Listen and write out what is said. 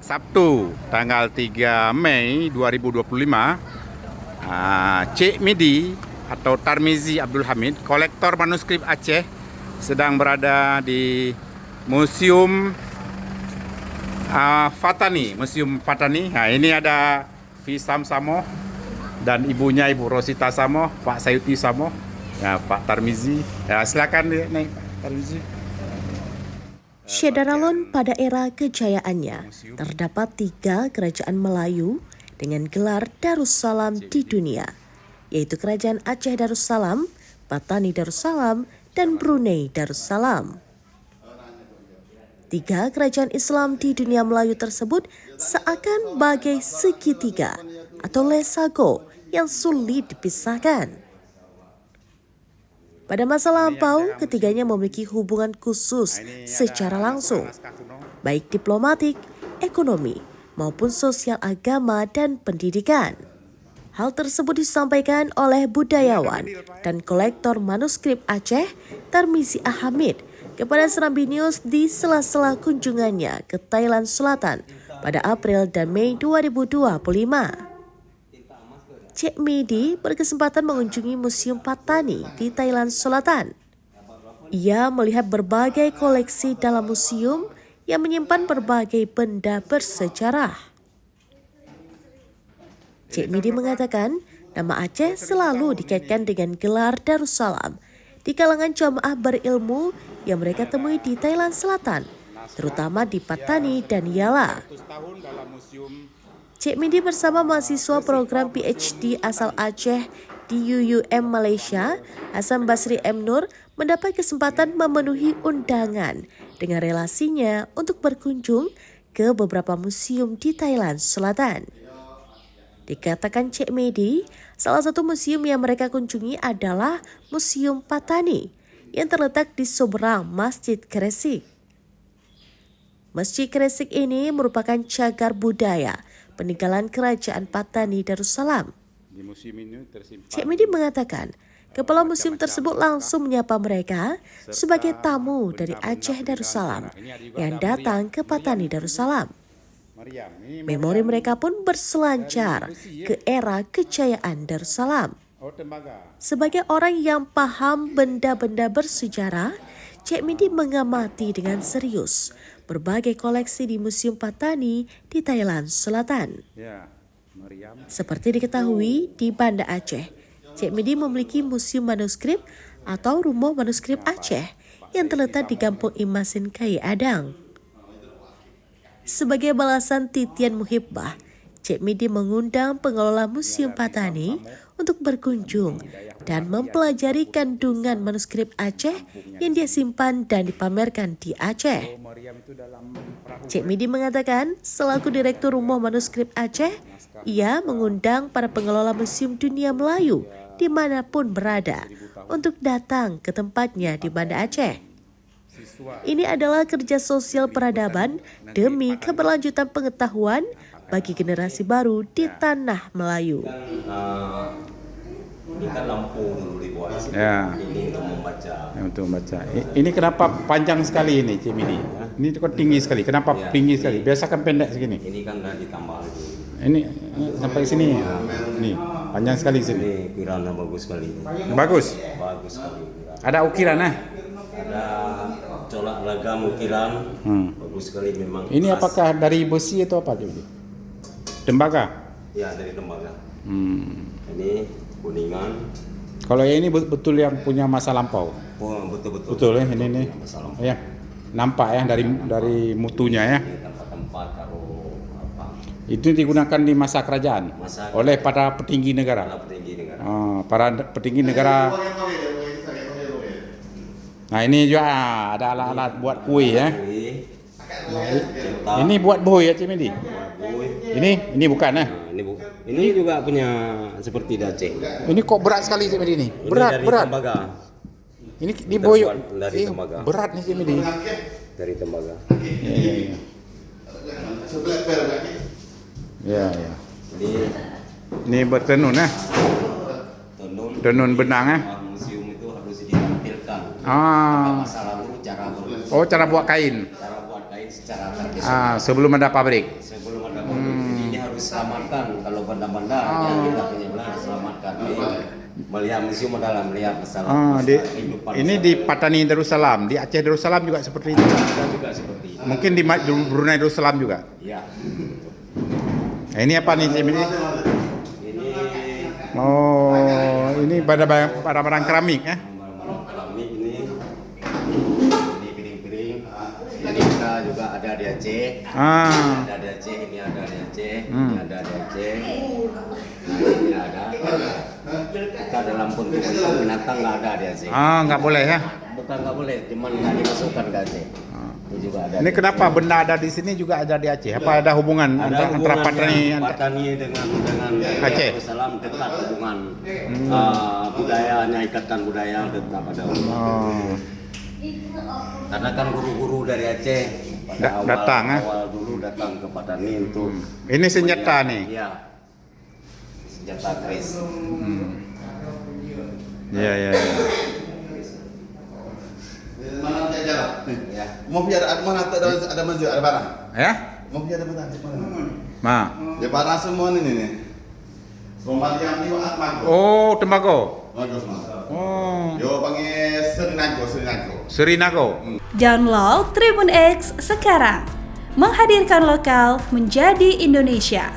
Sabtu tanggal 3 Mei 2025, Cik Midi atau Tarmizi Abdul Hamid, kolektor manuskrip Aceh, sedang berada di Museum Fatani, Museum Patani. Nah, ini ada Fisam Samoh dan ibunya Ibu Rosita Samoh, Pak Sayuti Samoh, ya, Pak Tarmizi. Ya, silakan naik Pak Tarmizi. Syedaralon pada era kejayaannya, terdapat 3 kerajaan Melayu dengan gelar Darussalam di dunia, yaitu Kerajaan Aceh Darussalam, Patani Darussalam, dan Brunei Darussalam. 3 kerajaan Islam di dunia Melayu tersebut seakan bagai segitiga atau lesago yang sulit dipisahkan. Pada masa lampau, ketiganya memiliki hubungan khusus secara langsung, baik diplomatik, ekonomi, maupun sosial, agama, dan pendidikan. Hal tersebut disampaikan oleh budayawan dan kolektor manuskrip Aceh, Tarmizi Hamid, kepada Serambi News di sela-sela kunjungannya ke Thailand Selatan pada April dan Mei 2025. Cik Midi berkesempatan mengunjungi Museum Patani di Thailand Selatan. Ia melihat berbagai koleksi dalam museum yang menyimpan berbagai benda bersejarah. Cik Midi mengatakan nama Aceh selalu dikaitkan dengan gelar Darussalam di kalangan jamaah berilmu yang mereka temui di Thailand Selatan, terutama di Patani dan Yala. Cik Midi bersama mahasiswa program PhD asal Aceh di UUM Malaysia, Hasan Basri M. Nur, mendapat kesempatan memenuhi undangan dengan relasinya untuk berkunjung ke beberapa museum di Thailand Selatan. Dikatakan Cik Midi, salah satu museum yang mereka kunjungi adalah Museum Patani yang terletak di seberang Masjid Kresik. Masjid Kresik ini merupakan cagar budaya peninggalan Kerajaan Patani Darussalam. Cik Midi mengatakan, kepala museum tersebut langsung menyapa mereka sebagai tamu dari Aceh Darussalam yang datang ke Patani Darussalam. Memori mereka pun berselancar ke era kejayaan Darussalam. Sebagai orang yang paham benda-benda bersejarah, Cik Midi mengamati dengan serius berbagai koleksi di Museum Patani di Thailand Selatan. Seperti diketahui, di Banda Aceh, Cik Midi memiliki museum manuskrip atau rumah manuskrip Aceh yang terletak di Kampung Imasin Kai Adang. Sebagai balasan titian muhibbah, Cik Midi mengundang pengelola Museum Patani untuk berkunjung dan mempelajari kandungan manuskrip Aceh yang dia simpan dan dipamerkan di Aceh. Cik Midi mengatakan, selaku Direktur Rumah Manuskrip Aceh, ia mengundang para pengelola Museum Dunia Melayu dimanapun berada untuk datang ke tempatnya di Banda Aceh. Ini adalah kerja sosial peradaban demi keberlanjutan pengetahuan bagi generasi baru di tanah Melayu. Ini kan lampu dulu dibuat. Ya. Ini untuk membaca. Untuk membaca. Ini kenapa panjang sekali ini, Cik Midi? Ini kok tinggi sekali. Kenapa tinggi sekali? Biasa kan pendek segini. Ini kan udah ditambah lagi. Ini sampai sini. Nih, panjang sekali sini. Ini ukirannya bagus sekali. Bagus. Bagus sekali. Ada ukiran Ada colak lagam ukiran. Bagus sekali memang. Ini apakah dari besi atau apa, Cik Midi? Tembaga? Ya, dari tembaga. Ini kuningan. Kalau yang ini betul yang punya masa lampau. Oh, betul-betul. Betul ya, ini nih. Masalah. Ya. Nampak ya dari mutunya ya. Ini tempat-tempat taruh apa? Itu digunakan di masa kerajaan oleh para petinggi negara. Para petinggi negara. Para petinggi negara. Nah, ini juga ada alat-alat buat kue ya. Ini buat boy ya, Cik Midi. Ini bukan ya? Ini juga punya seperti Aceh. Ini kok berat sekali, Cik Midi ini. Berat. Tembaga. Ini diboyok. Dari tembaga. Berat nih, Cik Midi. Dari tembaga. Ya. Ini bertenun ya. Tenun benang ya. Museum itu harus ditampilkan. Masa lalu cara cara buat kain. cara buat kain secara tradisional. Sebelum ada pabrik. Sebelum ada pabrik. Jadi ini harus diselamatkan. Kalau benda-benda yang kita punya benar diselamatkan. Melihat museum adalah melihat masalah kehidupan. Ini di Patani Darussalam, di Aceh Darussalam juga seperti itu. Ada juga seperti itu. Mungkin di Brunei Darussalam juga. Ya. Nah, ini apa nih Cim, ini? Ini Oh, ini barang-barang keramik ya? barang-barang keramik ini piring-piring. Ini kita juga ada di Aceh. Ada di Aceh, ini ada di Aceh, ini ada di Aceh. Nah, ini ada. Kita dalam bentuk binatang nggak ada di Aceh. Nggak boleh ya? Bukan nggak boleh, cuman nggak dimasukkan ke Aceh. Ini juga ada. Ini kenapa benda ada di sini juga ada di Aceh? Apa ada hubungan antara Patani? Patani dengan Aceh? Darussalam dekat hubungan budayanya, ikatan budaya tetap ada hubungan. Karena kan guru-guru dari Aceh pada Datang, awal dulu datang ke Patani untuk Ini senjata nih. Iya. Senjata keris. Iya. Mana ada jarak? Ya. Mau pergi ada mana ada masjid, ada barang. Ya? Mau pergi ada mana? Ma. Ya barang semua ini nih. Sombal yang ni mak. Oh, tembakau. Bagus mak. Oh, Yo panggil Serinago. Serinago. Download Tribun X sekarang. Menghadirkan lokal menjadi Indonesia.